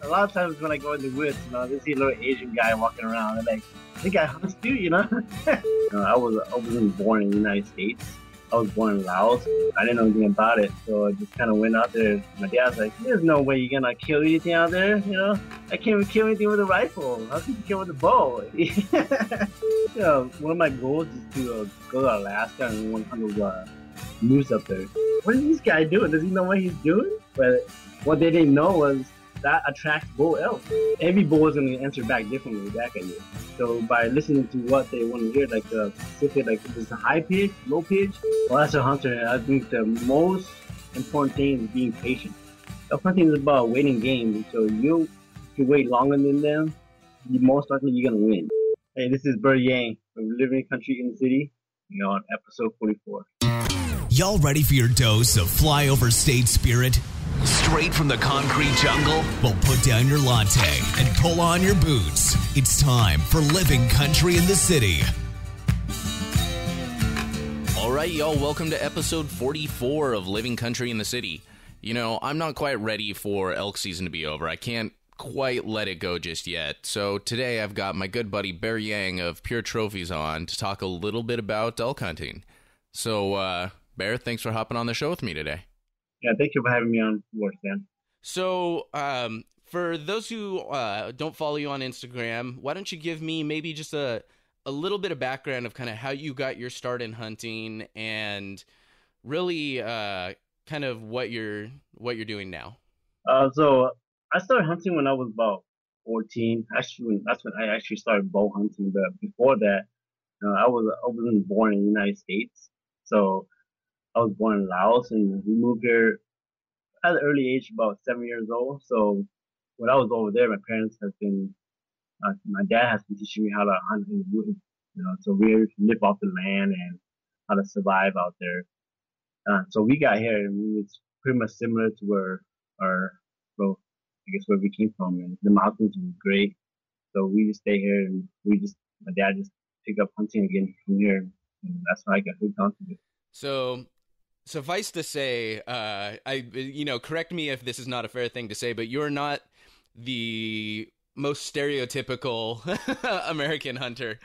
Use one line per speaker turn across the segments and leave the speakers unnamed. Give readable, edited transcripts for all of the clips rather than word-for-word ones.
A lot of times when I go in the woods, they see a little Asian guy walking around. They're like, "The guy hunts too." I wasn't born in the United States. I was born in Laos. I didn't know anything about it, so I just kind of went out there. My dad's like, "There's no way you're gonna kill anything out there. I can't even kill anything with a rifle. How can you kill with a bow?" One of my goals is to go to Alaska and hunt those moose up there. What is this guy doing? Does he know what he's doing? But what they didn't know was that attracts bull elk. Every bull is going to answer back differently back at you. So by listening to what they want to hear, like the specific, like if it's a high pitch, low pitch, well, as a hunter, I think the most important thing is being patient. Elk hunting is about waiting game. So if you wait longer than them, you most likely you're going to win. Hey, this is Bird Yang from Living Country in the City, on episode 44.
Y'all ready for your dose of flyover state spirit? Straight from the concrete jungle? Well, put down your latte and pull on your boots. It's time for Living Country in the City.
All right, y'all, welcome to episode 44 of Living Country in the City. I'm not quite ready for elk season to be over. I can't quite let it go just yet. So today I've got my good buddy Bear Yang of Pure Trophies on to talk a little bit about elk hunting. So, Bear, thanks for hopping on the show with me today.
Yeah, thank you for having me on board, Dan.
So, for those who don't follow you on Instagram, why don't you give me maybe just a little bit of background of kind of how you got your start in hunting and really kind of what you're doing now?
So I started hunting when I was about 14. Actually, that's when I actually started bow hunting. But before that, I wasn't born in the United States, so I was born in Laos, and we moved here at an early age, about 7 years old. So when I was over there, my dad has been teaching me how to hunt in the woods. So we live off the land and how to survive out there. So we got here, and it's pretty much similar to well, I guess where we came from, and the mountains were great. So we just stay here, and my dad just picked up hunting again from here, and that's how I got hooked onto it.
So, suffice to say, correct me if this is not a fair thing to say, but you're not the most stereotypical American hunter.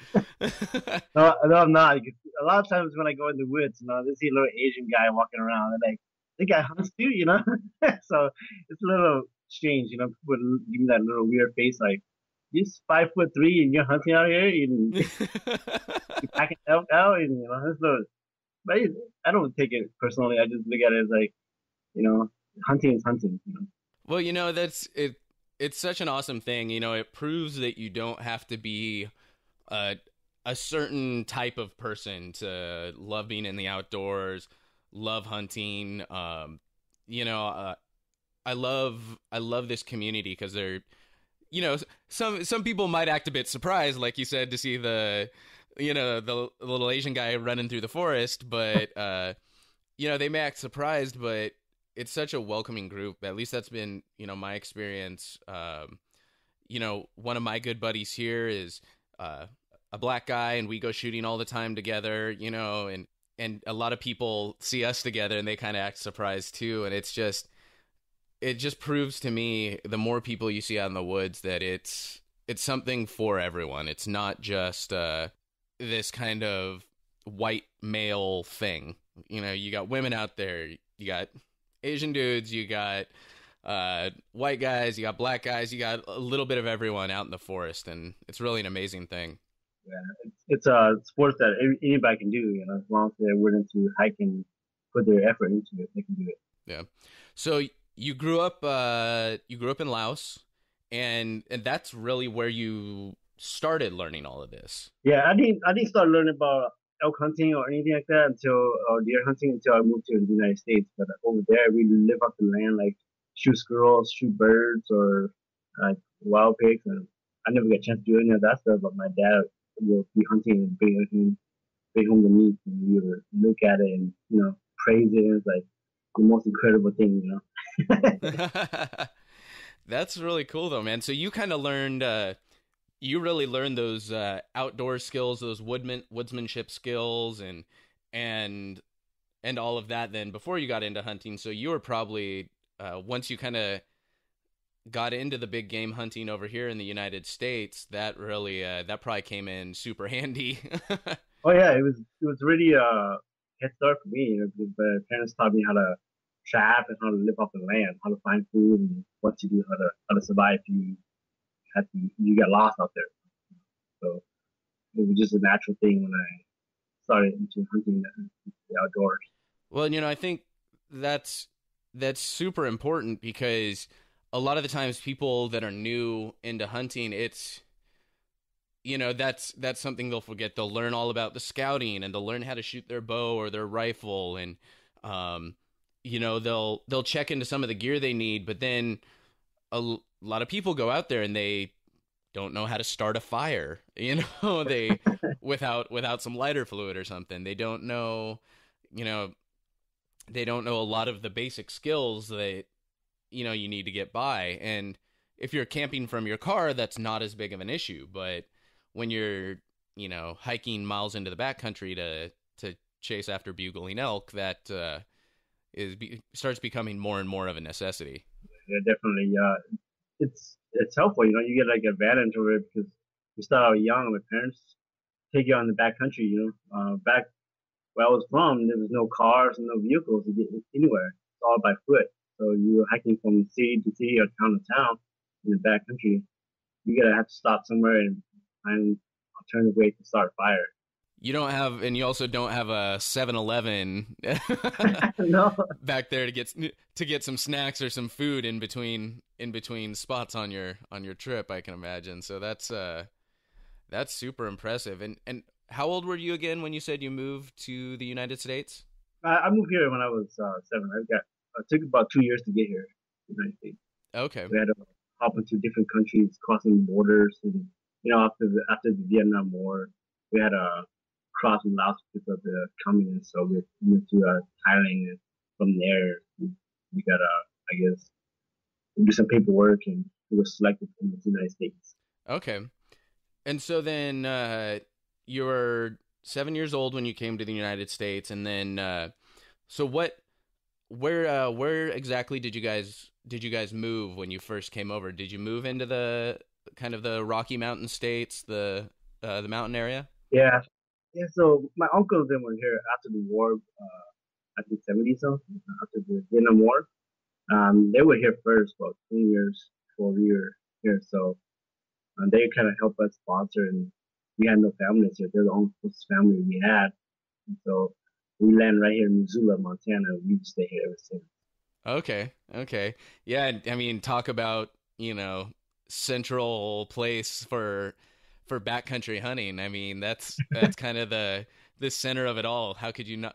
No, I'm not. A lot of times when I go in the woods, they see a little Asian guy walking around. They're like, "The guy hunts too." So it's a little strange. People give me that little weird face, like, "You're 5'3" and you're hunting out here, and you're packing elk out, and it's little. But I don't take it personally. I just look at it as like, hunting is hunting.
Well, that's it. It's such an awesome thing. It proves that you don't have to be a certain type of person to love being in the outdoors, love hunting. I love this community because they're, some people might act a bit surprised, like you said, to see the little Asian guy running through the forest, but they may act surprised, but it's such a welcoming group. At least that's been, my experience. One of my good buddies here is a black guy, and we go shooting all the time together, and a lot of people see us together and they kind of act surprised too. And it just proves to me, the more people you see out in the woods, that it's something for everyone. It's not just this kind of white male thing. You got women out there, you got Asian dudes, you got white guys, you got black guys, you got a little bit of everyone out in the forest, and it's really an amazing thing.
Yeah, it's a sport that anybody can do, as long as they're willing to hike and put their effort into it, they can do it.
Yeah. So you grew up in Laos, and that's really where you started learning all of this.
Yeah, I didn't start learning about elk hunting or anything like that or deer hunting until I moved to the United States. But over there, we live off the land, like shoot squirrels, shoot birds, or like wild pigs. And I never got a chance to do any of that stuff. But my dad will be hunting and bring home the meat, and we would look at it and praise it. It's like the most incredible thing,
That's really cool, though, man. So you kind of learned. You really learned those outdoor skills, those woodsmanship skills, and all of that then before you got into hunting. So you were probably once you kind of got into the big game hunting over here in the United States, that really that probably came in super handy.
Oh yeah, it was really a head start for me, because the parents taught me how to trap and how to live off the land, how to find food and what to do, how to survive if you get lost out there. So it was just a natural thing when I started into hunting the outdoors.
Well, I think that's that's super important because a lot of the times people that are new into hunting, it's that's something they'll forget. They'll learn all about the scouting and they'll learn how to shoot their bow or their rifle, and um they'll check into some of the gear they need, but then lot of people go out there and they don't know how to start a fire, they without some lighter fluid or something. You know they don't know a lot of the basic skills that you need to get by. And if you're camping from your car, that's not as big of an issue, but when you're hiking miles into the backcountry to chase after bugling elk, that starts becoming more and more of a necessity.
Yeah, definitely. It's helpful. You get like advantage over it because you start out young. My parents take you on the backcountry. Back where I was from, there was no cars and no vehicles to get anywhere. It's all by foot. So you were hiking from city to city or town to town in the backcountry. You gotta have to stop somewhere and find alternative way to start a fire.
You don't have, and you also don't have a 7-Eleven
No.
back there to get some snacks or some food in between spots on your trip, I can imagine. So that's super impressive. And how old were you again when you said you moved to the United States?
I moved here when I was 7. It took about 2 years to get here to the United States.
Okay.
We had to hop into different countries, crossing borders, and after the Vietnam War, we had to cross Laos because of the communists. So we moved to Thailand, and from there we got I guess do some paperwork, and we were selected from the United States.
Okay. And so then you were 7 years old when you came to the United States, and then so where exactly did you guys move when you first came over? Did you move into the kind of the Rocky Mountain states, the mountain area?
Yeah, yeah. So my uncles then were here after the war, I think 70s, so after the Vietnam War. They were here first, about 20 years before we were here. So they kind of helped us sponsor, and we had no families here. They're the only closest family we had. And so we land right here in Missoula, Montana. We just stay here ever since.
Okay. Yeah, I mean, talk about, central place for backcountry hunting. I mean, that's kind of the center of it all. How could you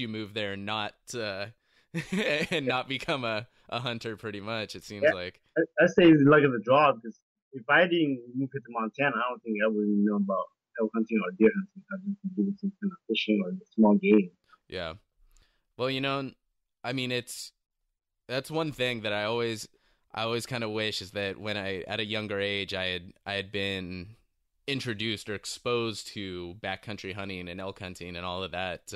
move there and not and not become a hunter, pretty much, it seems like.
I say it's luck of the draw, because if I didn't move here to Montana, I don't think I would even know about elk hunting or deer hunting. I just be doing some kind of fishing or small game.
Yeah. Well, I mean, that's one thing that I always kind of wish, is that when at a younger age, I had been introduced or exposed to backcountry hunting and elk hunting and all of that.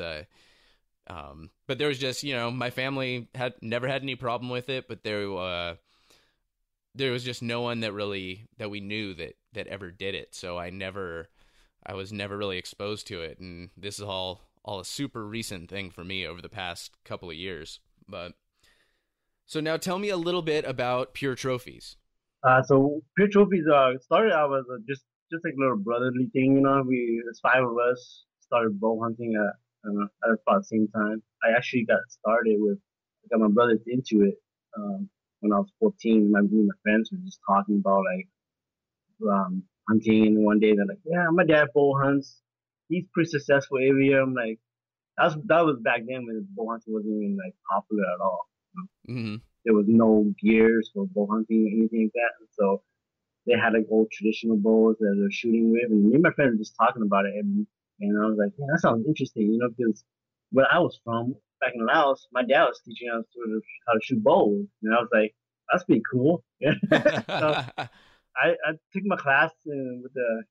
But there was just, my family had never had any problem with it, but there was just no one that we knew that ever did it. So I was never really exposed to it. And this is all a super recent thing for me over the past couple of years. But so now tell me a little bit about Pure Trophies.
So Pure Trophies started out as just like a little brotherly thing. There's 5 of us started bow hunting at about the same time. I actually got my brothers into it when I was 14. Me and my friends were just talking about hunting, and one day they're like, "Yeah, my dad bow hunts. He's pretty successful area." I'm like, that was back then when bow hunting wasn't even like popular at all.
Mm-hmm.
There was no gears for bow hunting or anything like that. So they had like old traditional bows that they're shooting with, and me and my friends were just talking about it, and I was like, yeah, that sounds interesting, because where I was from back in Laos, my dad was teaching us how to shoot bows, and I was like, that's pretty cool. Yeah. So I took my class with the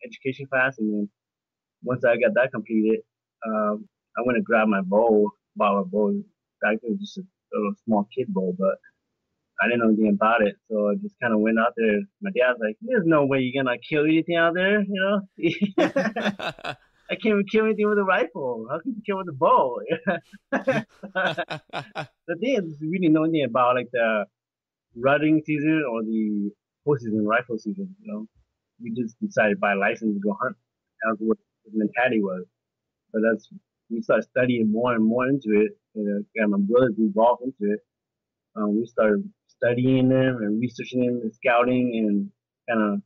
education class, and then once I got that completed, I went and grabbed my bow, bought a bow. Back then it was just a little small kid bow, but I didn't know anything about it, so I just kind of went out there. My dad's like, "There's no way you're gonna kill anything out there, you know." I can't even kill anything with a rifle. How can you kill with a bow? The thing is, we didn't know anything about like the rutting season or the postseason rifle season. You know, we just decided to buy a license to go hunt. That was what the mentality was. But that's we started studying more and more into it. Got my brothers involved into it. We started studying them and researching them and scouting and kind of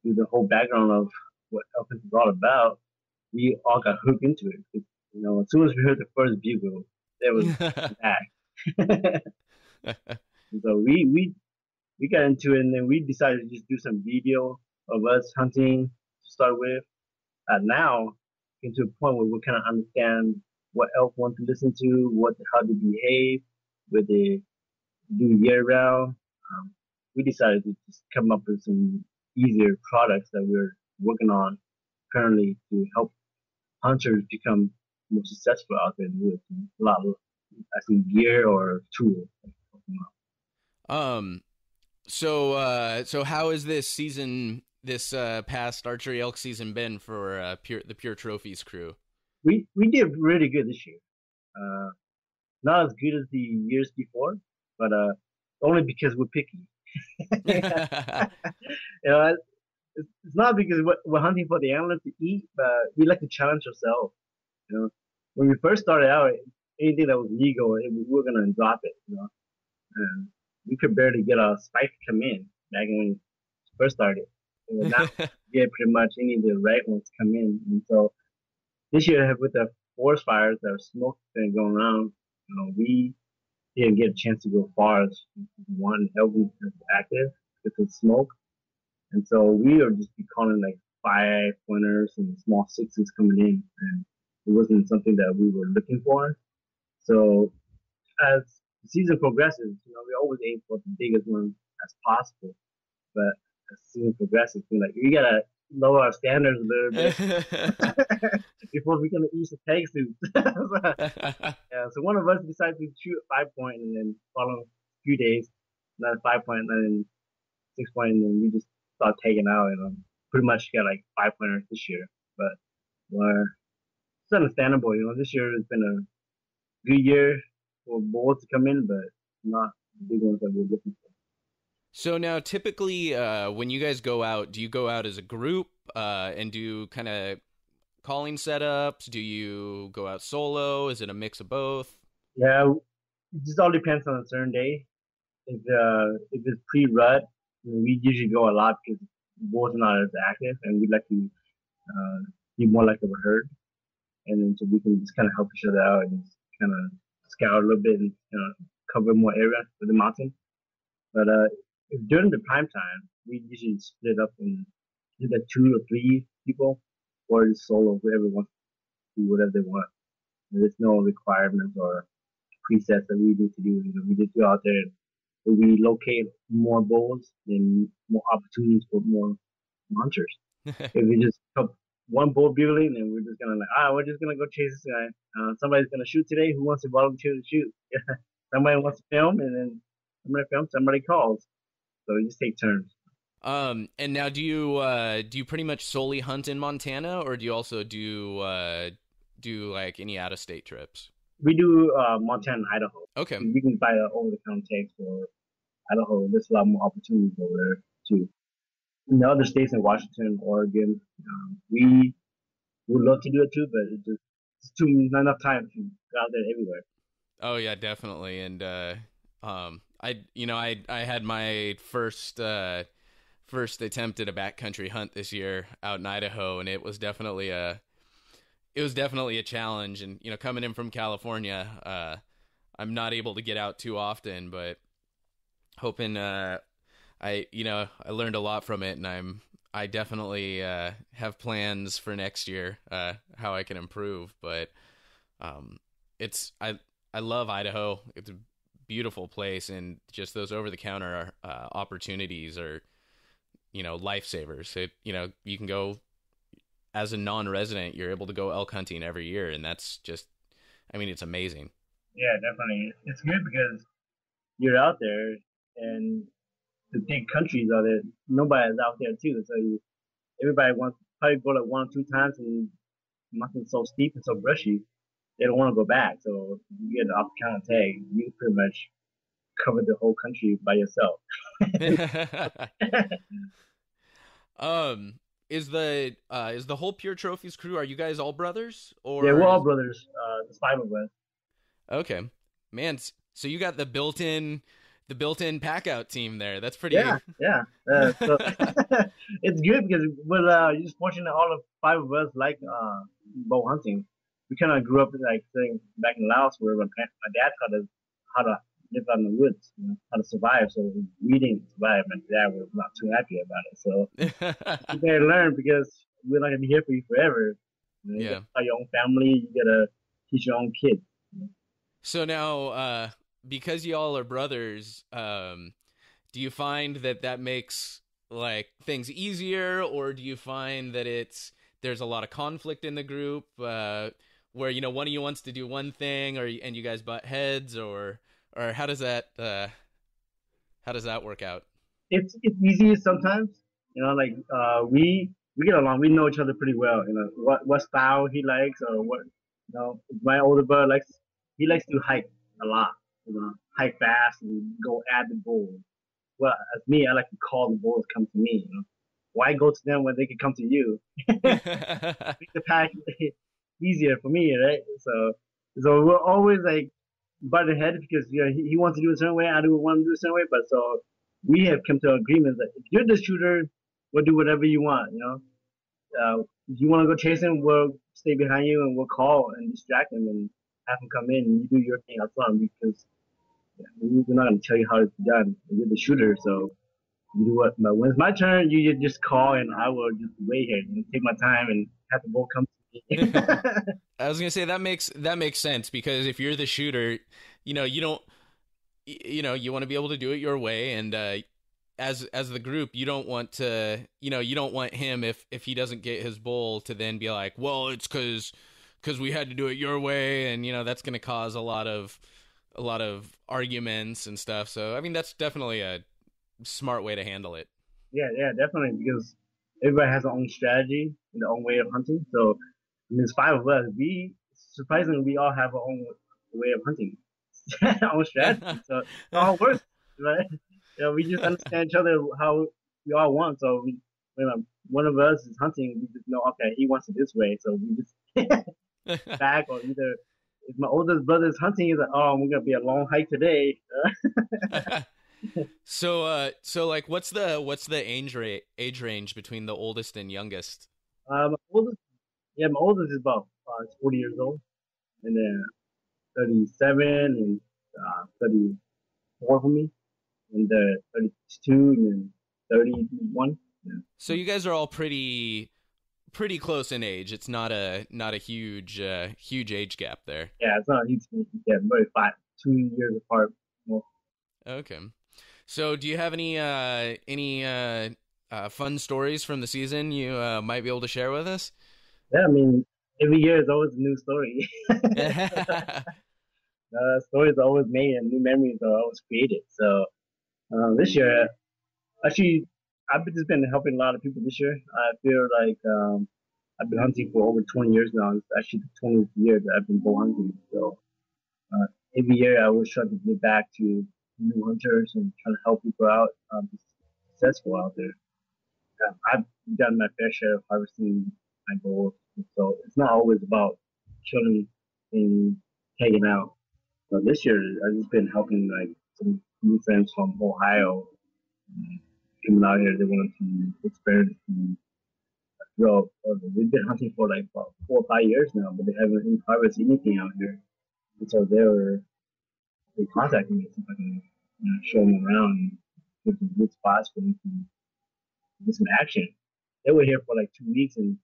do the whole background of what elk hunting is all about. We all got hooked into it. You know, as soon as we heard the first bugle, it was back. So we got into it, and then we decided to just do some video of us hunting to start with. Now, into a point where we kind of understand what elk want to listen to, how to behave, what they do year round. We decided to just come up with some easier products that we're working on currently to help hunters become more successful out there in the woods. A lot of, I think, gear or tools.
So how is this season, this past archery elk season been for the Pure Trophies crew?
We did really good this year. Not as good as the years before, but only because we're picky. You know, it's not because we're hunting for the animals to eat, but we like to challenge ourselves. You know, when we first started out, anything that was legal, we were gonna drop it. You know, and we could barely get a spike to come in back when we first started. And now we get pretty much any of the right ones to come in. And so this year, with the forest fires that are smoke thing going around, you know, we didn't get a chance to go far as one elk is active because of smoke. And so we are just be calling like 5 pointers and small sixes coming in, and it wasn't something that we were looking for. So as the season progresses, you know, we always aim for the biggest one as possible. But as the season progresses, we're like, we gotta lower our standards a little bit before we can use the tag suits. So one of us decided to shoot 5 point, and then follow a few days, another 5 point, and then 6 point, and then we just start taking out, and pretty much got like 5 pointers this year. But it's understandable, you know. This year has been a good year for bulls to come in, but not the big ones that we're looking for.
So now, typically, when you guys go out, do you go out as a group and do kind of calling setups? Do you go out solo? Is it a mix of both?
Yeah, it just all depends on a certain day. If it's pre-rut, we usually go a lot because bulls are not as active, and we like to be more like a herd, and then so we can just kind of help each other out and just kind of scout a little bit and cover more area with the mountain. But during the prime time, we usually split up in either 2 or 3 people, or just solo, whoever wants to do whatever they want. There's no requirements or presets that we need to do. You know, we just go out there and we locate more bulls and more opportunities for more hunters. If we just put one bull bugling, and we're just gonna we're just gonna go chase this guy. Somebody's gonna shoot today. Who wants to volunteer to shoot? Somebody wants to film, and then somebody films. Somebody calls. So we just take turns.
And now, do you pretty much solely hunt in Montana, or do you also do like any out of state trips?
We do Montana and Idaho.
Okay.
We can buy over the counter tags for Idaho. There's a lot more opportunities over there too. In the other states, in Washington, Oregon, we would love to do it too, but it's not enough time to go out there everywhere.
Oh yeah, definitely. And I had my first attempt at a backcountry hunt this year out in Idaho, and it was definitely a challenge. And coming in from California, I'm not able to get out too often, but hoping I learned a lot from it, and I definitely have plans for next year how I can improve. But I love Idaho. It's a beautiful place, and just those over-the-counter opportunities are lifesavers. You can go as a non-resident. You're able to go elk hunting every year, and that's just, it's amazing.
Yeah, definitely. It's good because you're out there and the big countries are there. Nobody's out there too. So everybody wants probably go like 1 or 2 times, and nothing's so steep and so brushy. They don't want to go back. So you get an off count tag. You pretty much cover the whole country by yourself.
um, is the whole Pure Trophies crew? Are you guys all brothers,
Yeah, we're
or
all brothers. There's 5 of us.
okay, man? So you got the built-in pack out team there. That's pretty.
Yeah, yeah. So it's good because we're just fortunate all of 5 of us like bow hunting. We kind of grew up like saying back in Laos where my dad taught us how to live out in the woods, how to survive. So we didn't survive, and dad was not too happy about it. So you gotta learn because we're not gonna be here for you forever. You
Yeah.
gotta start your own family. You gotta teach your own kids.
So now, because y'all are brothers, do you find that makes like things easier, or do you find that there's a lot of conflict in the group, where one of you wants to do one thing, and you guys butt heads, or how does that work out?
It's easy sometimes. Like we get along. We know each other pretty well. What style he likes or what. My older brother likes to hike a lot. Hike fast and go at the bull. Well, as me, I like to call the bulls come to me. Why go to them when they can come to you? Make the pack easier for me, right? So we're always like butt ahead because he wants to do it a certain way, I do want to do it a certain way. But so we have come to an agreement that if you're the shooter, we'll do whatever you want. If you want to go chase him, we'll stay behind you and we'll call and distract him and have him come in and you do your thing outside because we're not going to tell you how it's done. You're the shooter, so you do what. But when it's my turn, you just call and I will just wait here and take my time and have the ball come to me.
I was gonna say that makes sense because if you're the shooter, you don't, you want to be able to do it your way, and as the group, you don't want to, you don't want him if he doesn't get his bull to then be like, well, it's because we had to do it your way, and that's going to cause a lot of arguments and stuff. So I mean that's definitely a smart way to handle it.
Yeah, definitely because everybody has their own strategy and their own way of hunting. So there's 5 of us. Surprisingly we all have our own way of hunting, our own strategy. So it all works, right? We just understand each other how we all want. So when one of us is hunting, we just know okay he wants it this way. So we just back or either. If my oldest brother is hunting, he's like, "Oh, we're gonna be a long hike today."
So like, what's the age range between the oldest and youngest?
My oldest is about 40 years old, and then 37 and 34 for me, and 32 and then 31. Yeah.
So you guys are all pretty close in age. It's not a huge age gap there.
Yeah, it's not a huge. Yeah, very 2 years apart. Well,
okay. So do you have any fun stories from the season you might be able to share with us?
Yeah, I mean, every year is always a new story. Stories are always made and new memories are always created. So this year, actually, I've just been helping a lot of people this year. I feel like I've been hunting for over 20 years now. It's actually the 20th year that I've been bow hunting. So every year I always try to give back to new hunters and try to help people out, be successful out there. I've done my fair share of harvesting my bulls. So it's not always about killing and tagging out. So this year I've just been helping like some new friends from Ohio coming out here. They wanted to experience the grow. We've been hunting for like about 4 or 5 years now, but they haven't even harvested anything out here. And so they contacted me so I can show them around and give some good spots for them to get some action. They were here for like 2 weeks, and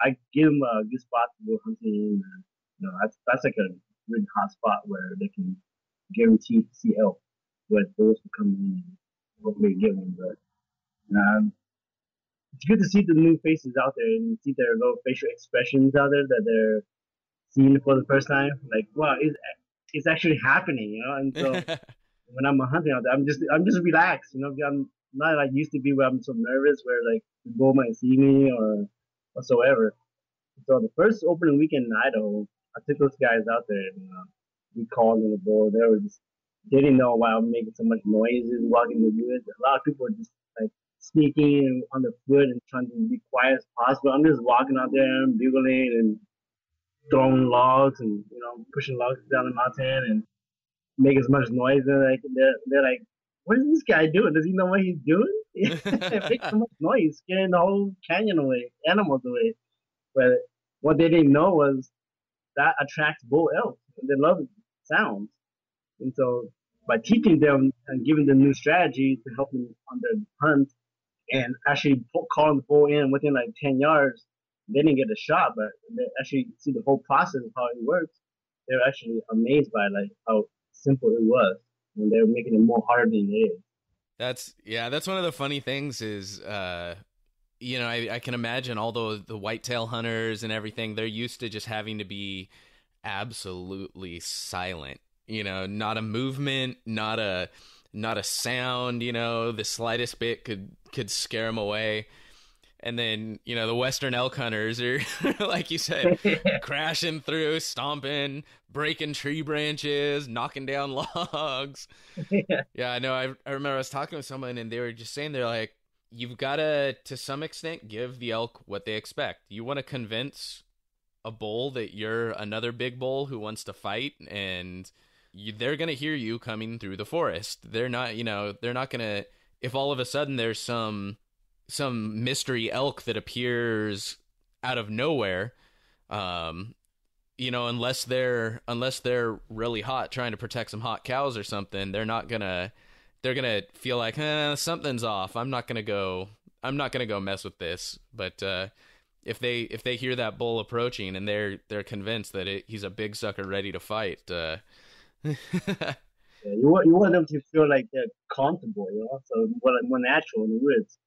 I give them a good spot to go hunting. That's like a really hot spot where they can guarantee to see elk, where bulls will come in and hopefully get one. But it's good to see the new faces out there and see their little facial expressions out there that they're seeing for the first time. Like, wow, it's actually happening, And so when I'm hunting out there, I'm just relaxed. I'm not like used to be where I'm so nervous, where like the bull might see me or whatsoever. So the first opening weekend in Idaho, I took those guys out there and we called on the bull. They didn't know why I'm making so much noises walking in the woods. A lot of people are just like sneaking on the foot and trying to be quiet as possible. I'm just walking out there and bugling and throwing logs and pushing logs down the mountain and make as much noise. They're like, what is this guy doing? Does he know what he's doing? It makes so much noise, scaring the whole canyon away, animals away. But what they didn't know was that attracts bull elk. They love sounds. And so by teaching them and giving them new strategies to help them on their hunt and actually calling the bull in within like 10 yards, they didn't get a shot, but they actually see the whole process of how it works. They're actually amazed by like how simple it was when they were making it more harder than it is.
That's one of the funny things is, I can imagine all the whitetail hunters and everything, they're used to just having to be absolutely silent, not a movement, not a sound, the slightest bit could scare them away. And then, the Western elk hunters are, like you said, crashing through, stomping, breaking tree branches, knocking down logs. Yeah, I know. I remember I was talking with someone and they were just saying, they're like, you've got to some extent, give the elk what they expect. You want to convince a bull that you're another big bull who wants to fight, and they're going to hear you coming through the forest. They're not going to, if all of a sudden there's some mystery elk that appears out of nowhere, unless they're really hot trying to protect some hot cows or something, they're gonna feel like something's off. I'm not gonna go mess with this. But if they hear that bull approaching and they're convinced that he's a big sucker ready to fight,
yeah, you want them to feel like they're comfortable, so more natural in the woods.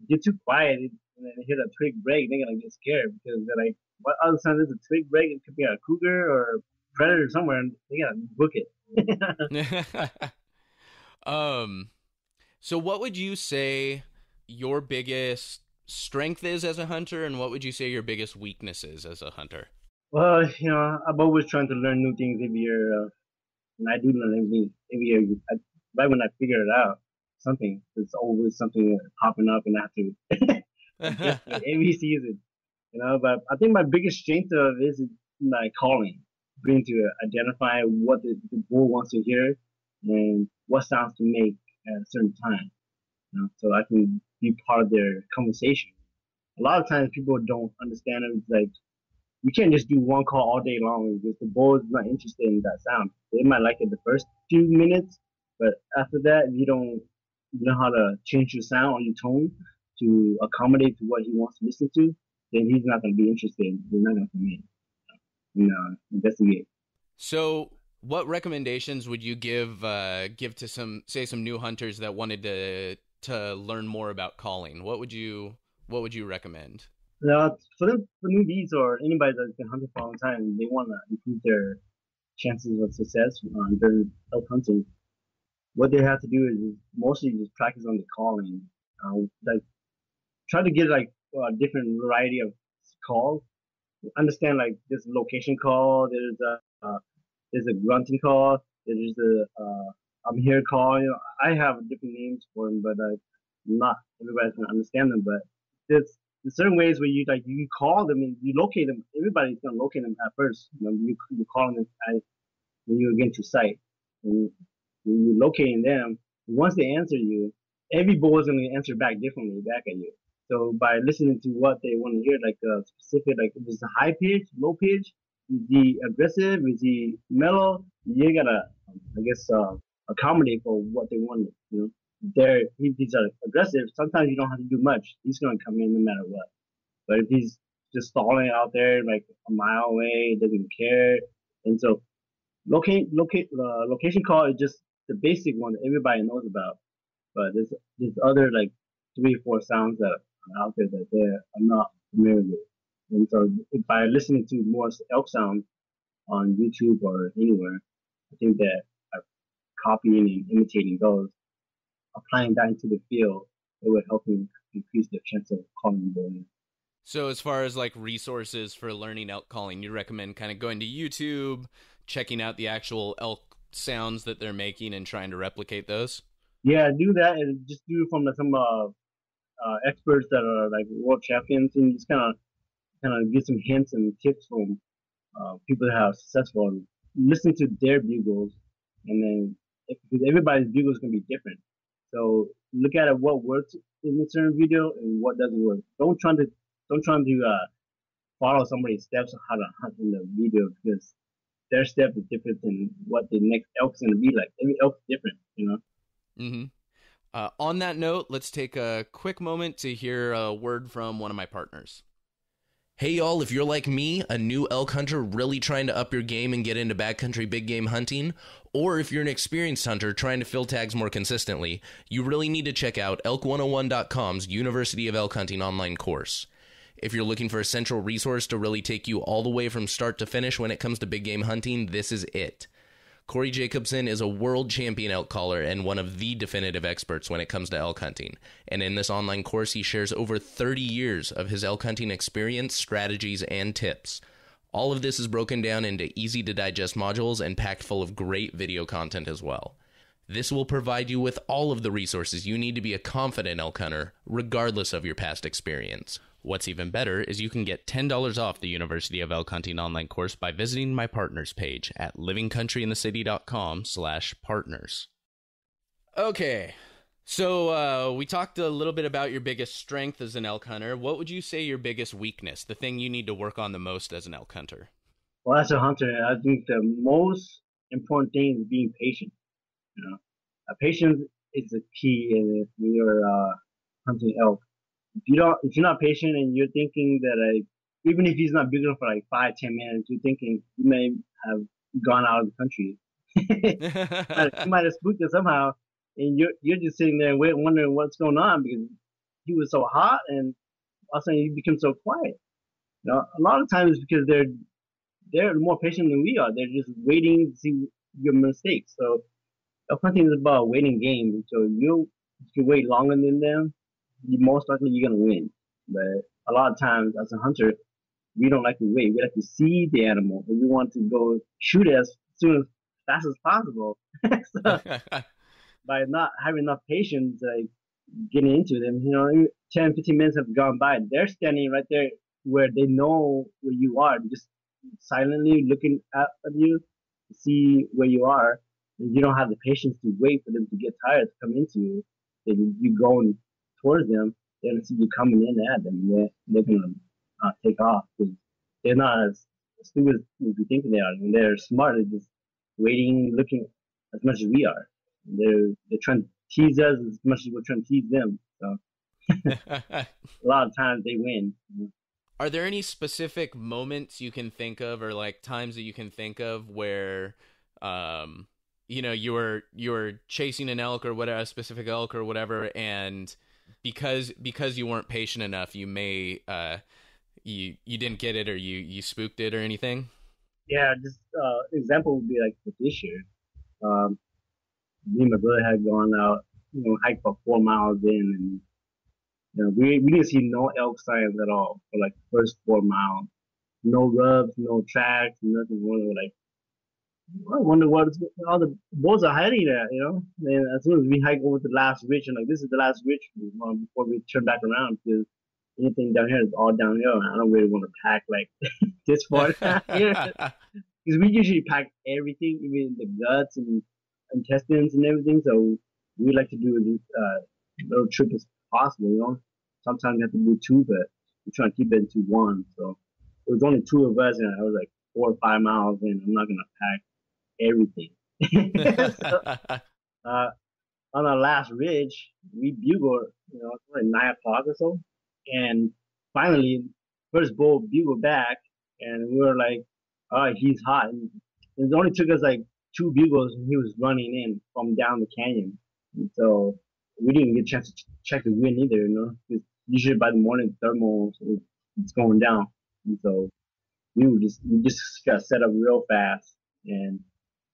Get too quiet and then hit a twig break, they're gonna get scared because they're like, what other time there's a twig break? It could be a cougar or a predator somewhere, and they gotta book it.
So what would you say your biggest strength is as a hunter, and what would you say your biggest weakness is as a hunter?
Well, I'm always trying to learn new things every year, and I do learn everything every year. Right when I figure it out, there's always something popping up, and I have to every season, But I think my biggest strength of this is my calling, being to identify what the bull wants to hear and what sounds to make at a certain time, so I can be part of their conversation. A lot of times people don't understand it. It's like you can't just do one call all day long because the bull is not interested in that sound. They might like it the first few minutes, but after that, if you don't know how to change your sound or your tone to accommodate to what he wants to listen to, then he's not going to be interested. He's not going to come in, investigate.
So, what recommendations would you give to some new hunters that wanted to learn more about calling? What would you recommend?
For newbies or anybody that's been hunting for a long time, they want to improve their chances of success during elk hunting. What they have to do is mostly just practice on the calling. Like try to get like a different variety of calls. Understand like there's a location call, there's a grunting call, there's a I'm here call. I have different names for them, but not everybody's gonna understand them. But there's certain ways where you call them and you locate them. Everybody's gonna locate them at first. You call them when you get to sight. And when you're locating them, once they answer you, every bull is going to answer back differently back at you. So by listening to what they want to hear, like a specific, like if it's a high pitch, low pitch, is he aggressive, is he mellow, you gotta, accommodate for what they want. If he's aggressive, sometimes you don't have to do much. He's gonna come in no matter what. But if he's just stalling out there like a mile away, doesn't care, and so location call is just the basic one that everybody knows about. But there's other like 3 or 4 sounds that are out there that they are not familiar with. And so by listening to more elk sounds on YouTube or anywhere, I think that I've copying and imitating those, applying that into the field, it would help me increase the chance of calling bull.
So as far as like resources for learning elk calling, you recommend kind of going to YouTube, checking out the actual elk sounds that they're making and trying to replicate those?
Yeah, do that and just do it from some experts that are like world champions, and just kind of get some hints and tips from people that are successful. And listen to their bugles, and then because everybody's bugle is gonna be different, so look at it, what works in a certain video and what doesn't work. Don't try to follow somebody's steps on how to hunt in the video, because their step is different than what the next elk's gonna be like. Every elk's different, you know.
Mm-hmm. On that note, let's take a quick moment to hear a word from one of my partners.
Hey y'all, if you're like me, a new elk hunter really trying to up your game and get into backcountry big game hunting, or if you're an experienced hunter trying to fill tags more consistently, you really need to check out elk101.com's University of Elk Hunting online course. If you're looking for a central resource to really take you all the way from start to finish when it comes to big game hunting, this is it. Corey Jacobson is a world champion elk caller and one of the definitive experts when it comes to elk hunting. And in this online course, he shares over 30 years of his elk hunting experience, strategies, and tips. All of this is broken down into easy to digest modules and packed full of great video content as well. This will provide you with all of the resources you need to be a confident elk hunter, regardless of your past experience.
What's even better is you can get $10 off the University of Elk Hunting online course by visiting my partners page at livingcountryinthecity.com/partners. Okay, so we talked a little bit about your biggest strength as an elk hunter. What would you say your biggest weakness, the thing you need to work on the most as an elk hunter?
Well, as a hunter, I think the most important thing is being patient. You know, patience is the key when you're hunting elk. If you're not patient and you're thinking that even if he's not big enough for like 5-10 minutes, you're thinking you may have gone out of the country. You might have spooked it somehow, and you're just sitting there wondering what's going on, because he was so hot, and all of a sudden you become so quiet. You know, a lot of times it's because they're more patient than we are. They're just waiting to see your mistakes. So elk hunting is about waiting game. So if you wait longer than them, most likely you're gonna win. But a lot of times as a hunter, we don't like to wait. We like to see the animal, and we want to go shoot it as fast as possible. So by not having enough patience, like getting into them, 10, 15 minutes have gone by. They're standing right there where they know where you are, just silently looking at you to see where you are. And you don't have the patience to wait for them to get tired to come into you. Then you go towards them, they're going to see you coming in at them. They're going to take off, because they're not as stupid as we think they are. And they're smart. They're just waiting, looking as much as we are. They're trying to tease us as much as we're trying to tease them. So a lot of times they win.
Are there any specific moments you can think of, or like times that you can think of where you were chasing an elk or whatever, a specific elk or whatever, and because you weren't patient enough, you may you didn't get it, or you spooked it or anything?
Yeah, just example would be like this year. Me and my brother had gone out, hiked for 4 miles in, and we didn't see no elk signs at all for like the first 4 miles. No rubs, no tracks, nothing. We were like, I wonder what all the bulls are hiding at, And as soon as we hike over to the last ridge, and like, this is the last ridge before we turn back around, because anything down here is all downhill. And I don't really want to pack like this far down here, because we usually pack everything, even the guts and intestines and everything. So we like to do this little trip as possible. Sometimes we have to do 2, but we try to keep it into 1. So it was only 2 of us, and I was like 4 or 5 miles in. I'm not gonna pack everything. So, on our last ridge, we bugled, like 9 o'clock or so, and finally, first bull bugled back, and we were like, "Oh, he's hot." And it only took us like 2 bugles, and he was running in from down the canyon. And so we didn't get a chance to check the wind either, because usually by the morning, thermal it's going down, and so we just got set up real fast, and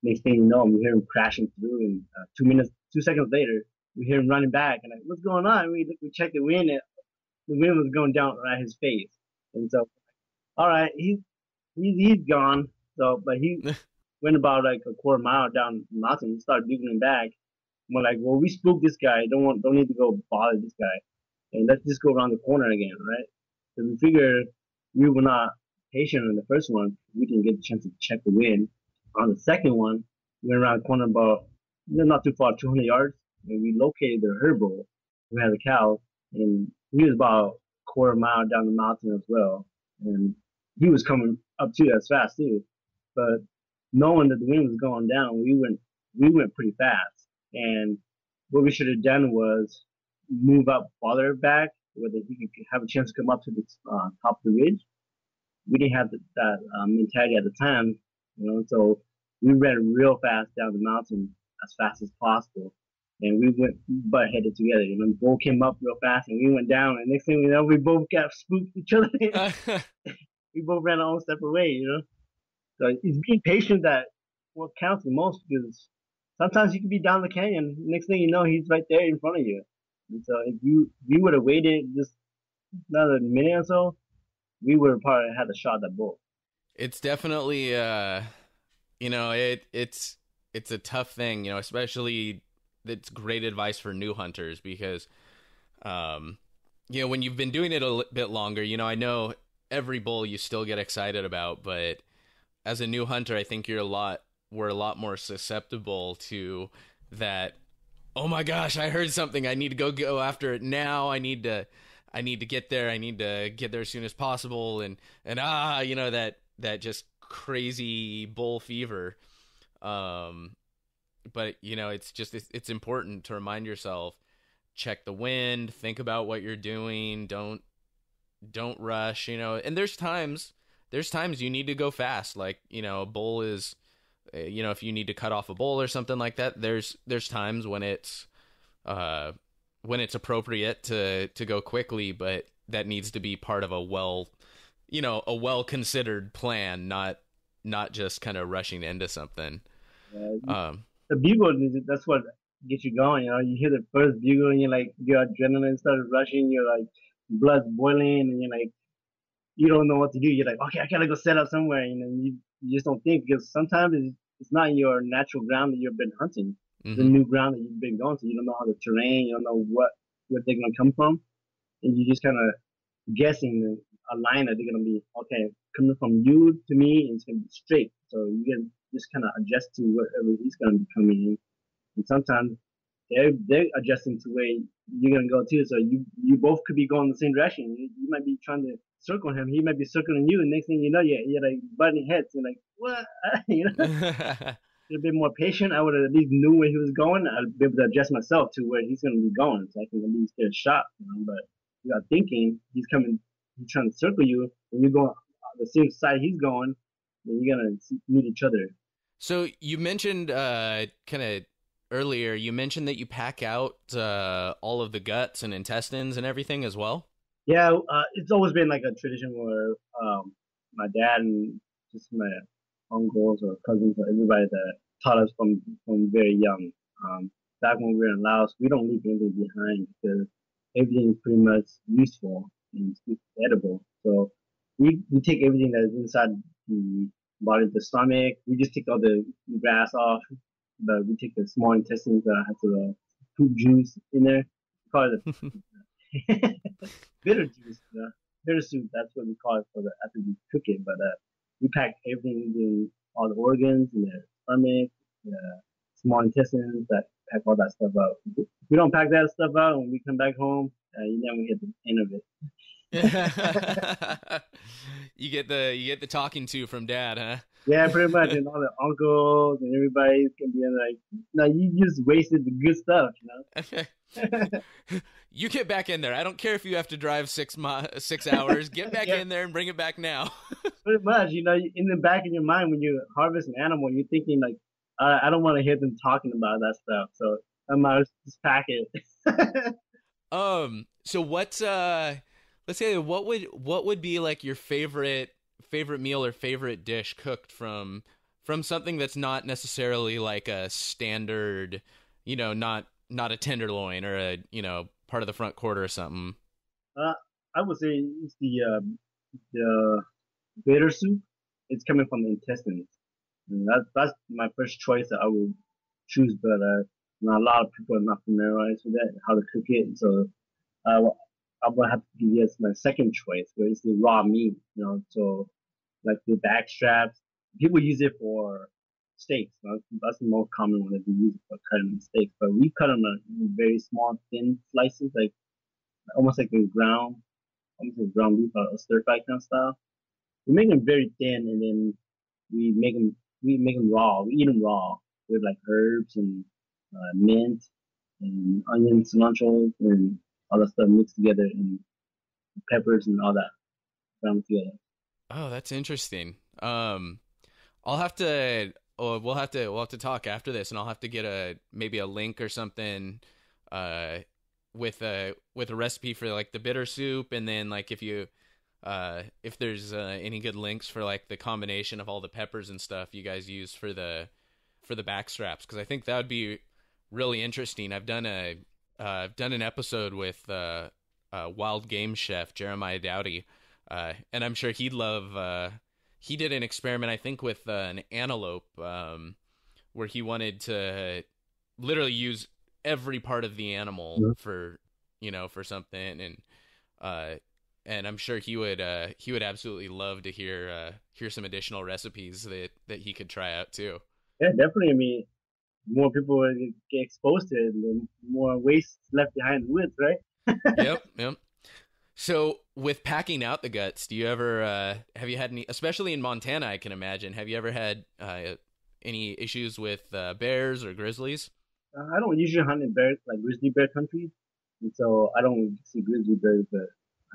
Next thing you know, we hear him crashing through, and 2 seconds later, we hear him running back, and like, what's going on? We check the wind, and the wind was going down at his face, and so, all right, he's gone. So, but he went about like a quarter mile down the mountain. He started beagling back. We're like, well, we spooked this guy. Don't need to go bother this guy, and let's just go around the corner again, right? So we figured we were not patient on the first one. We didn't get the chance to check the wind. On the second one, we went around the corner about not too far, 200 yards, and we located the herd bull. We had a cow, and he was about a quarter mile down the mountain as well, and he was coming up too as fast too. But knowing that the wind was going down, we went pretty fast. And what we should have done was move up farther back, where he could have a chance to come up to the top of the ridge. We didn't have that mentality at the time, so we ran real fast down the mountain as fast as possible. And we went butt headed together. Both came up real fast, and we went down. And next thing we know, we both got spooked each other. We both ran our own separate way, So it's being patient that what counts the most, because sometimes you can be down the canyon. Next thing you know, he's right there in front of you. And so if you would have waited just another minute or so, we would have probably had a shot at both.
It's definitely, it's a tough thing, especially it's great advice for new hunters because, when you've been doing it a bit longer, I know every bull you still get excited about, but as a new hunter, I think we're a lot more susceptible to that. Oh my gosh, I heard something. I need to go after it now. I need to get there. I need to get there as soon as possible. And that just crazy bull fever. But it's important to remind yourself, check the wind, think about what you're doing. Don't rush, and there's times you need to go fast. Like, a bull is, if you need to cut off a bull or something like that, there's times when it's appropriate to go quickly, but that needs to be part of a well-considered plan, not just kind of rushing into something.
The bugle, that's what gets you going. You hear the first bugle and you're like, your adrenaline started rushing, you're like, blood's boiling, and you're like, you don't know what to do. You're like, okay, I gotta go set up somewhere, and you just don't think, because sometimes it's not your natural ground that you've been hunting. Mm-hmm. The new ground that you've been going to. You don't know how the terrain, you don't know where they're gonna come from, and you just kind of guessing a line that they're gonna be, okay, coming from you to me, and it's gonna be straight. So you can just kind of adjust to wherever he's gonna be coming in, and sometimes they're adjusting to where you're gonna go too. So you both could be going the same direction. You might be trying to circle him, he might be circling you, and next thing you know, you're like butting heads. You're like, what? You're a bit more patient. I would have at least knew where he was going. I'd be able to adjust myself to where he's going to be going, so I can at least get a shot. But without thinking, he's trying to circle you, and you're going the same side he's going, then you're gonna meet each other.
So you mentioned kind of earlier, you mentioned that you pack out all of the guts and intestines and everything as well.
Yeah, it's always been like a tradition where my dad and just my uncles or cousins or everybody that taught us from very young. Back when we were in Laos, we don't leave anything behind because everything is pretty much useful and it's edible. So we take everything that is inside the body, the stomach. We just take all the grass off, but we take the small intestines that has the fruit juice in there. We call it bitter juice, bitter soup. That's what we call it after we cook it. But we pack everything in all the organs in the stomach, the small intestines. That pack all that stuff out. If we don't pack that stuff out when we come back home, you never hit the end of it.
You get the talking to from Dad, huh?
Yeah, pretty much, and all the uncles and everybody can be like, "No, you just wasted the good stuff,"
You get back in there. I don't care if you have to drive 6 hours. Get back in there and bring it back now.
Pretty much, in the back of your mind when you harvest an animal, you're thinking like, I don't want to hear them talking about that stuff, so I might just pack it.
So what's let's say what would be like your favorite meal or favorite dish cooked from from something that's not necessarily like a standard, not a tenderloin or a, part of the front quarter or something.
Uh, I would say it's the bitter soup. It's coming from the intestines. And that's my first choice that I would choose, but not a lot of people are not familiarized with that, how to cook it. So I will have to give you my second choice, where it's the raw meat. So like the back straps, people use it for steaks. That's the most common one that they use it for cutting steaks. But we cut them in very small, thin slices, like almost like almost like ground beef or stir fry kind of style. We make them very thin, and then we make them raw. We eat them raw with like herbs and mint and onion, cilantro, and all that stuff mixed together, and peppers and all that ground together.
Oh, that's interesting. I'll have to. Oh, we'll have to talk after this, and I'll have to get maybe a link or something, with a recipe for like the bitter soup, and then like if there's any good links for like the combination of all the peppers and stuff you guys use for the back straps, because I think that would be really interesting. I've done an episode with wild game chef Jeremiah Dowdy, and I'm sure he'd love. He did an experiment, I think, with an antelope, where he wanted to literally use every part of the animal for something, and I'm sure he would absolutely love to hear some additional recipes that he could try out too.
Yeah, definitely. I mean, the more people get exposed to it, the more waste left behind in the woods, right?
Yep. So with packing out the guts, do you ever have you had any, especially in Montana, I can imagine, have you ever had any issues with bears or grizzlies?
I don't usually hunt in bear like grizzly bear country, and so I don't see grizzly bears. But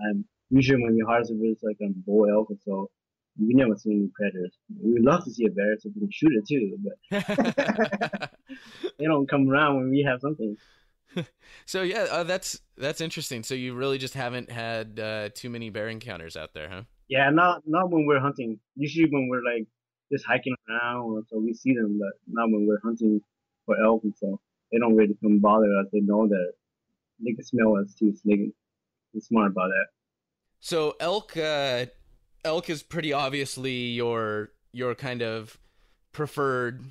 I'm usually when we harvest it's like a bull elk, and so we never see any predators. We'd love to see a bear so we can shoot it too, but they don't come around when we have something.
So yeah, that's interesting. So you really just haven't had too many bear encounters out there, huh?
Yeah, not when we're hunting. Usually when we're like just hiking around, or so we see them, but not when we're hunting for elk, and so they don't really come bother us. They know that they can smell us too, so they're smart about that.
So elk is pretty obviously your kind of preferred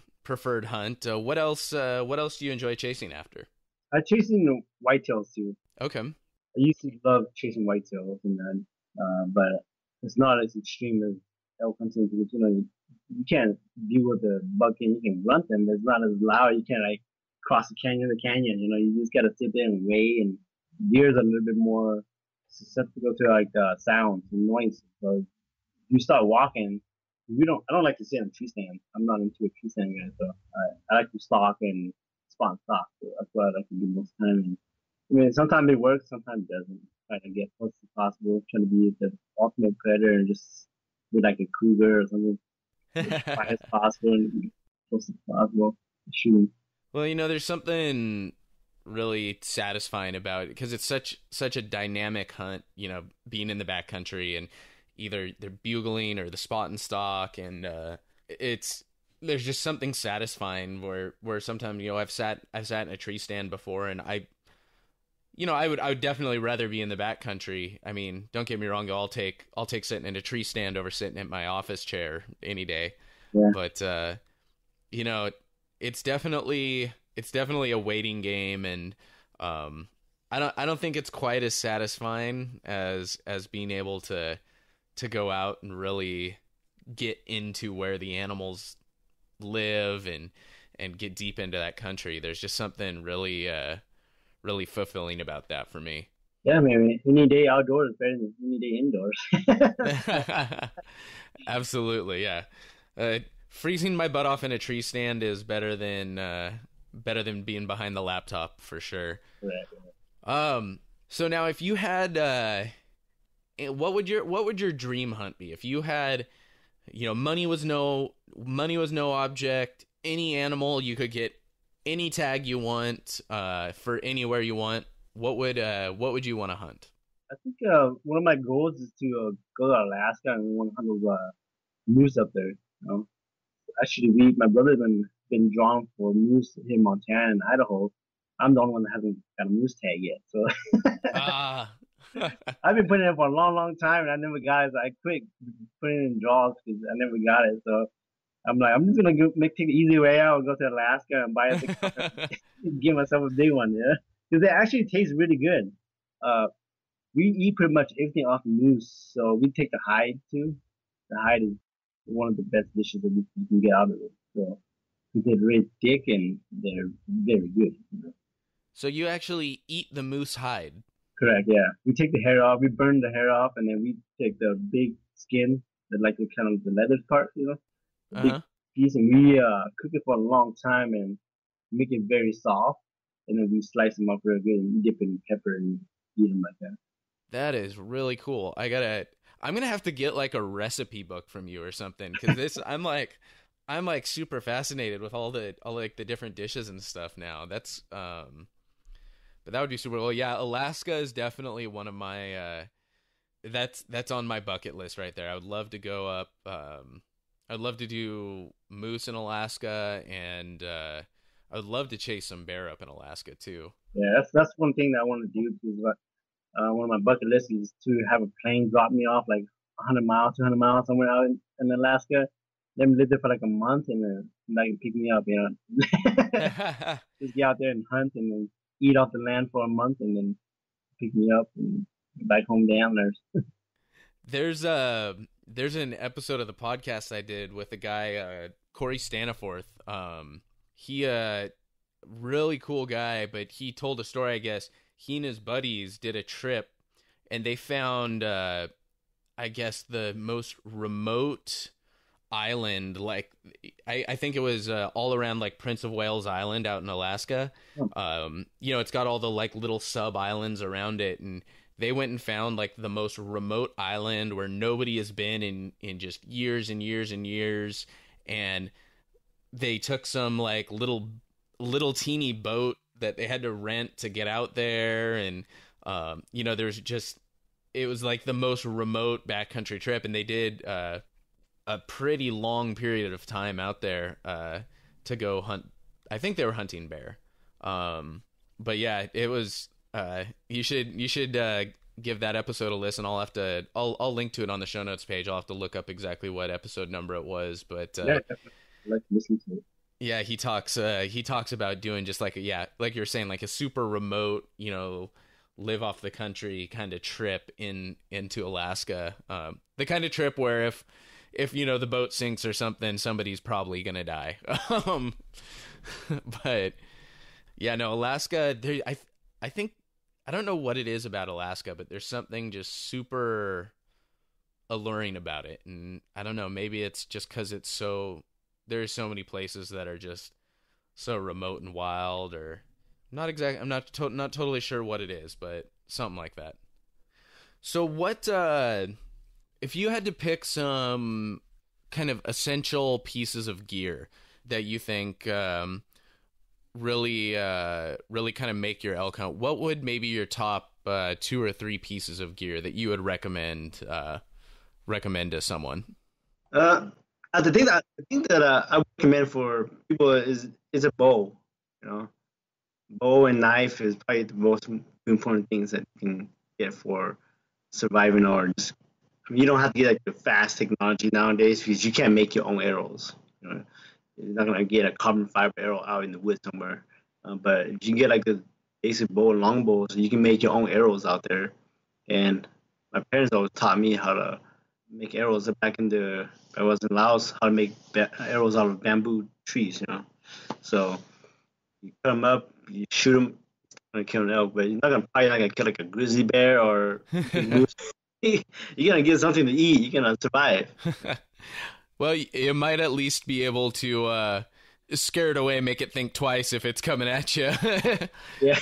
hunt. What else do you enjoy chasing after?
I chasing the whitetails too.
Okay.
I used to love chasing whitetails, and then, but it's not as extreme as elk hunting because you can't deal with the buck and you can run them. It's not as loud. You can't like cross the canyon to canyon. You just gotta sit there and wait. And deer is a little bit more susceptible to like sounds and noise. So you start walking. I don't like to sit in a tree stand. I'm not into a tree stand guy, so I like to stalk and spot and stalk. So that's what I like to do most of the time. And I mean, sometimes it works, sometimes it doesn't. Try to get close as possible, trying to be the ultimate predator and just be like a cougar or something, as quiet as possible and close as possible, shooting.
Well, there's something really satisfying about it because it's such a dynamic hunt. Being in the backcountry and either they're bugling or the spot and stalk, and there's just something satisfying where sometimes I've sat in a tree stand before, and I would definitely rather be in the backcountry. I mean, don't get me wrong, I'll take sitting in a tree stand over sitting in my office chair any day.
Yeah.
But it's definitely a waiting game, and I don't think it's quite as satisfying as being able to go out and really get into where the animals live and get deep into that country. There's just something really fulfilling about that for me.
Yeah, man. Any day outdoors is better than any day indoors.
Absolutely, yeah. Freezing my butt off in a tree stand is better than being behind the laptop for sure.
Right.
So now, if you had, what would your dream hunt be? If you had, money was no object, any animal you could get, any tag you want, for anywhere you want, what would you want to hunt?
I think one of my goals is to go to Alaska and want to hunt moose up there. Actually, my brother's been drawn for moose in Montana and Idaho. I'm the only one that hasn't got a moose tag yet. So
Ah.
I've been putting it for a long, long time, and I never got it. So I quit putting it in draws because I never got it. So I'm like, I'm just gonna take the easy way out and go to Alaska and buy a big, give myself a big one, yeah. Because they actually taste really good. We eat pretty much everything off moose, so we take the hide too. The hide is one of the best dishes that you can get out of it. So they're really thick and they're very good.
So you actually eat the moose hide?
Correct, yeah. We take the hair off, we burn the hair off, and then we take the big skin, the kind of the leather part, the big piece, and we cook it for a long time and make it very soft, and then we slice them up real good and dip it in pepper and eat them like that.
That is really cool. I'm gonna have to get like a recipe book from you or something, because I'm like super fascinated with all like the different dishes and stuff now. That's but that would be super cool. Yeah, Alaska is definitely one of my that's on my bucket list right there. I would love to go up. I'd love to do moose in Alaska, and I would love to chase some bear up in Alaska too.
Yeah, that's one thing that I want to do because one of my bucket lists is to have a plane drop me off like 100 miles, 200 miles somewhere out in Alaska. Let me live there for like a month and then they can pick me up, Just get out there and hunt and then eat off the land for a month and then pick me up and back home to antlers.
There's an episode of the podcast I did with a guy, Corey Staniforth. He really cool guy, but he told a story, I guess. He and his buddies did a trip, and they found, I guess, the most remote island. Like, I think it was all around like Prince of Wales Island out in Alaska. It's got all the like little sub islands around it, and they went and found like the most remote island where nobody has been in just years and years and years, and they took some like little teeny boat that they had to rent to get out there, and there's just, it was like the most remote backcountry trip, and they did a pretty long period of time out there to go hunt. I think they were hunting bear, but yeah, it was. You should give that episode a listen. I'll link to it on the show notes page. I'll have to look up exactly what episode number it was, but
yeah, definitely. I'd like to listen to it.
Yeah, he talks about doing just like like you're saying, like a super remote, live off the country kind of trip into Alaska. The kind of trip where if the boat sinks or something, somebody's probably gonna die. But yeah, no, Alaska. I think, I don't know what it is about Alaska, but there's something just super alluring about it, and I don't know. Maybe it's just because there's so many places that are just so remote and wild, or not exactly. I'm not totally sure what it is, but something like that. So what, if you had to pick some kind of essential pieces of gear that you think really kind of make your elk hunt, what would maybe your top 2 or 3 pieces of gear that you would recommend to someone?
The thing that I would recommend for people is a bow. Bow and knife is probably the most important things that you can get for surviving, or just, you don't have to get like the fast technology nowadays because you can't make your own arrows. You're not gonna get a carbon fiber arrow out in the woods somewhere. But if you can get like a basic bow and longbow, so you can make your own arrows out there. And my parents always taught me how to make arrows back I was in Laos, how to make arrows out of bamboo trees, So you cut them up, you shoot them, gonna kill an elk, but you're not gonna kill like a grizzly bear or you're gonna get something to eat. You're gonna survive.
Well, you might at least be able to scare it away, make it think twice if it's coming at you.
Yeah.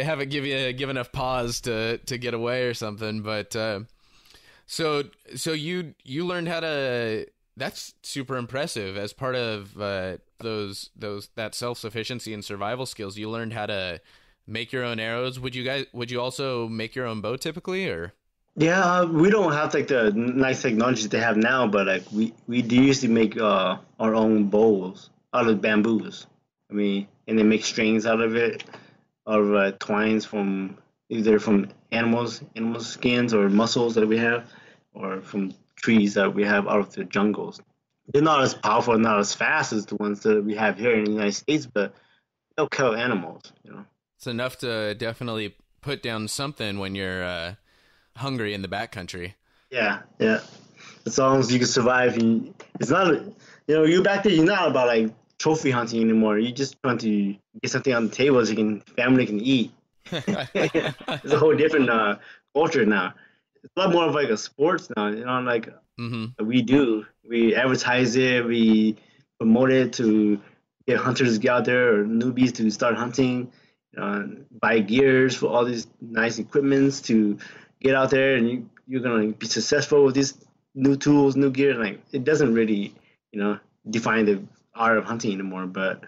Have it give enough pause to get away or something. But so you learned how to. That's super impressive. As part of that self-sufficiency and survival skills, you learned how to make your own arrows. Would you also make your own bow typically, or?
Yeah, we don't have like the nice technology they have now, but like we do used to make our own bowls out of bamboos. I mean, and they make strings out of it, out of twines from either from animal skins or muscles that we have, or from trees that we have out of the jungles. They're not as powerful, not as fast as the ones that we have here in the United States, but they'll kill animals, you know.
It's enough to definitely put down something when you're hungry in the backcountry.
Yeah, yeah. As long as you can survive, and it's not, you back there. You're not about like trophy hunting anymore. You're just trying to get something on the table so family can eat. It's a whole different culture now. It's a lot more of like a sports now. Like we advertise it, we promote it to get hunters to get out there or newbies to start hunting. Buy gears for all these nice equipments to get out there, and you're gonna be successful with these new tools, new gear. Like it doesn't really, define the art of hunting anymore. But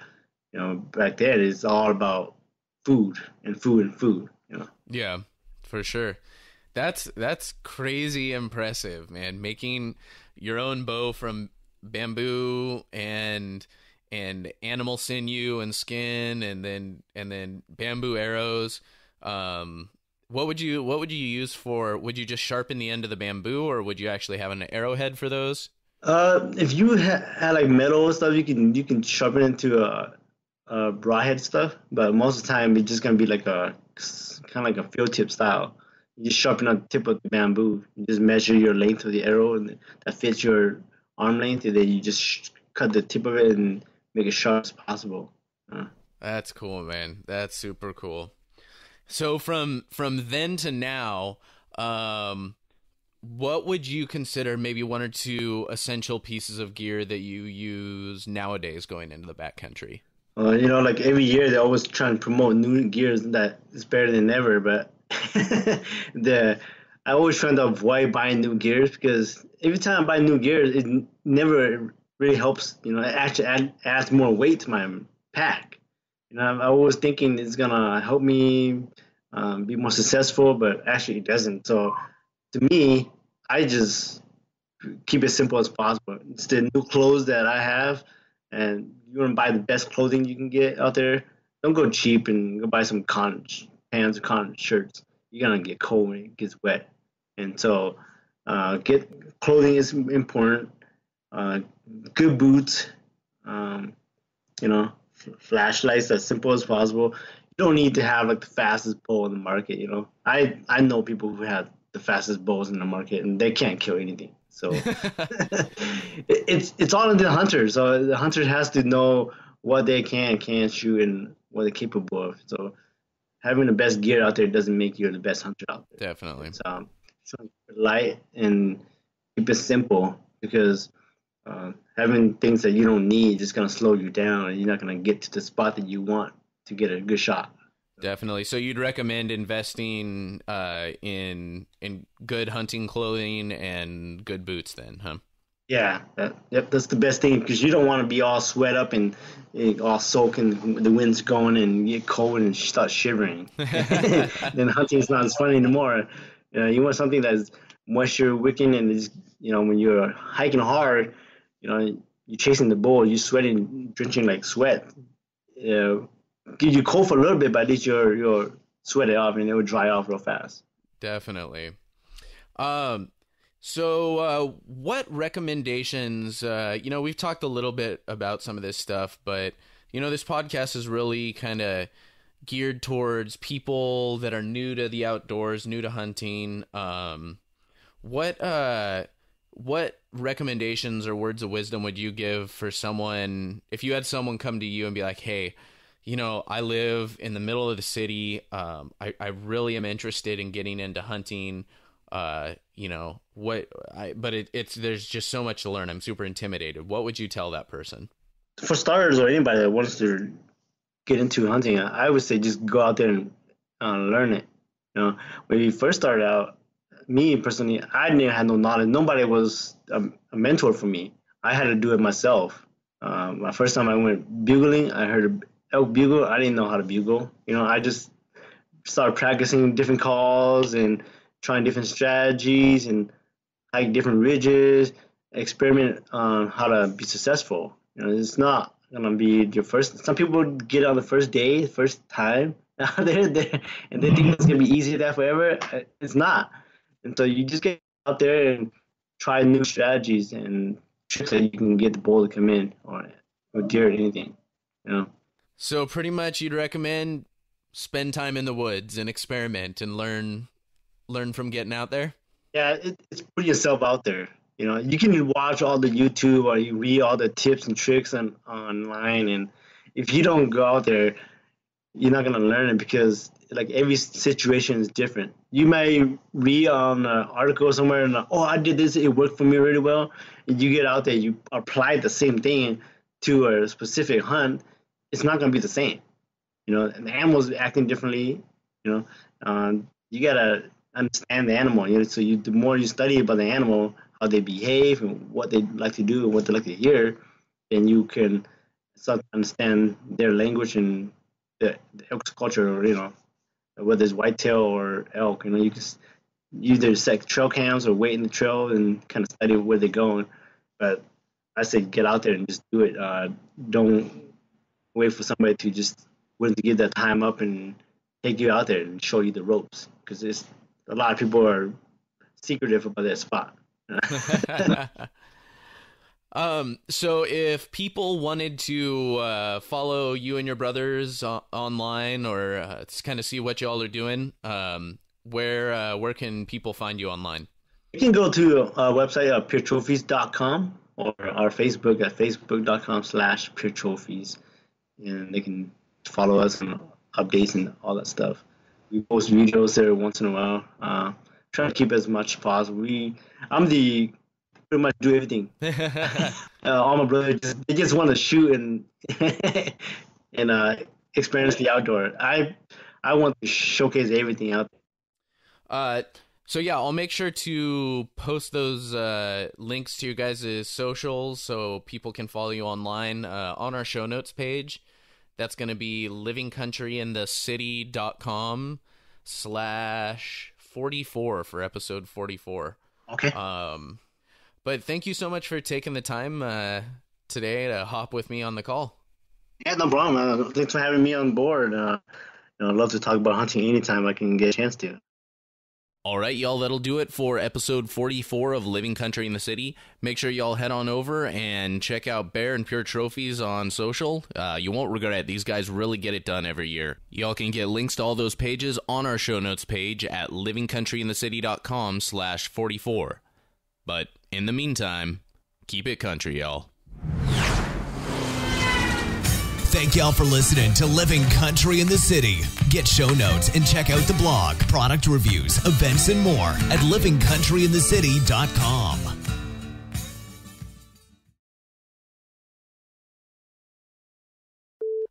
back then it's all about food and food and food.
Yeah, for sure. That's crazy impressive, man. Making your own bow from bamboo and animal sinew and skin, and then bamboo arrows. What would you use for? Would you just sharpen the end of the bamboo, or would you actually have an arrowhead for those?
If you had like metal and stuff, you can sharpen it into broadhead stuff. But most of the time, it's just gonna be like a kind of like a field tip style. You just sharpen on the tip of the bamboo. You just measure your length of the arrow, and that fits your arm length, and then you just cut the tip of it and make it sharp as possible.
That's cool, man. That's super cool. So from then to now, what would you consider maybe one or two essential pieces of gear that you use nowadays going into the backcountry?
Like every year they always try and promote new gears that is better than ever, but I always try to avoid buying new gears because every time I buy new gear, it never really helps. It actually adds more weight to my pack. I'm always thinking it's gonna help me be more successful, but actually it doesn't. So to me, I just keep it simple as possible. It's the new clothes that I have, and you want to buy the best clothing you can get out there. Don't go cheap and go buy some cotton pants or cotton shirts. You're gonna get cold when it gets wet, and so get clothing is important. Good boots, flashlights as simple as possible. You don't need to have like the fastest bow in the market. I know people who have the fastest bows in the market and they can't kill anything. So it's all in the hunter. So the hunter has to know what they can't shoot and what they're capable of. So having the best gear out there doesn't make you the best hunter out there.
Definitely.
So light and keep it simple because having things that you don't need is going to slow you down and you're not going to get to the spot that you want to get a good shot.
Definitely. So you'd recommend investing in good hunting clothing and good boots then, huh?
Yeah, that's the best thing because you don't want to be all sweat up and all soaking. The wind's going and you get cold and start shivering. Then hunting is not as fun anymore. You want something that's moisture wicking and is, when you're hiking hard, you're chasing the bull, you're sweating, drenching like sweat. Give you cold for a little bit, but at least you're sweated off and it will dry off real fast.
Definitely. So what recommendations, we've talked a little bit about some of this stuff, but, this podcast is really kind of geared towards people that are new to the outdoors, new to hunting. What recommendations or words of wisdom would you give for someone, if you had someone come to you and be like, hey, I live in the middle of the city. I really am interested in getting into hunting. There's just so much to learn. I'm super intimidated. What would you tell that person?
For starters, or anybody that wants to get into hunting, I would say just go out there and learn it. When you first started out, me personally, I didn't have no knowledge. Nobody was a mentor for me. I had to do it myself. My first time I went bugling, I heard elk bugle. I didn't know how to bugle. I just started practicing different calls and trying different strategies and hike different ridges, experiment on how to be successful. It's not gonna be your first. Some people get on the first day, first time there, and they think it's gonna be easy there forever. It's not. And so you just get out there and try new strategies and tricks that you can get the bull to come in or deer or anything.
So pretty much you'd recommend spend time in the woods and experiment and learn from getting out there?
Yeah, it's putting yourself out there. You can watch all the YouTube or you read all the tips and tricks online, and if you don't go out there, you're not gonna learn it because like every situation is different. You may read on an article somewhere and I did this, it worked for me really well. And you get out there, you apply the same thing to a specific hunt, it's not gonna be the same. And the animal's acting differently. You gotta understand the animal. So the more you study about the animal, how they behave and what they like to do and what they like to hear, then you can start to understand their language and the elk's culture, or whether it's whitetail or elk. You can either set trail cams or wait in the trail and kind of study where they're going. But I say get out there and just do it. Don't wait for somebody to just willing to give that time up and take you out there and show you the ropes, because a lot of people are secretive about that spot.
So if people wanted to follow you and your brothers online or kind of see what y'all are doing, where can people find you online?
You can go to our website at puretrophies.com or our Facebook at facebook.com/puretrophies, and they can follow us and updates and all that stuff. We post videos there once in a while. Try to keep as much as possible. Pretty much do everything. All my brothers they just want to shoot and and experience the outdoor. I want to showcase everything out there.
So yeah, I'll make sure to post those links to your guys' socials so people can follow you online on our show notes page. That's going to be livingcountryinthecity.com/44 for episode 44.
Okay.
But thank you so much for taking the time today to hop with me on the call.
Yeah, no problem. Thanks for having me on board. I'd love to talk about hunting anytime I can get a chance to.
All right, y'all, that'll do it for episode 44 of Living Country in the City. Make sure y'all head on over and check out Bear and Pure Trophies on social. You won't regret it. These guys really get it done every year. Y'all can get links to all those pages on our show notes page at livingcountryinthecity.com/44. But in the meantime, keep it country, y'all.
Thank y'all for listening to Living Country in the City. Get show notes and check out the blog, product reviews, events, and more at livingcountryinthecity.com.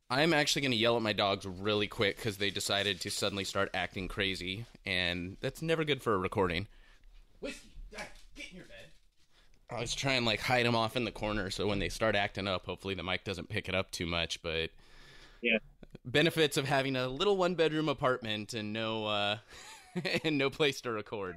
I'm actually going to yell at my dogs really quick because they decided to suddenly start acting crazy, and that's never good for a recording. Whiskey, get in your bed. I was trying to hide them off in the corner so when they start acting up, hopefully the mic doesn't pick it up too much. But
yeah,
benefits of having a little one-bedroom apartment and no and no place to record.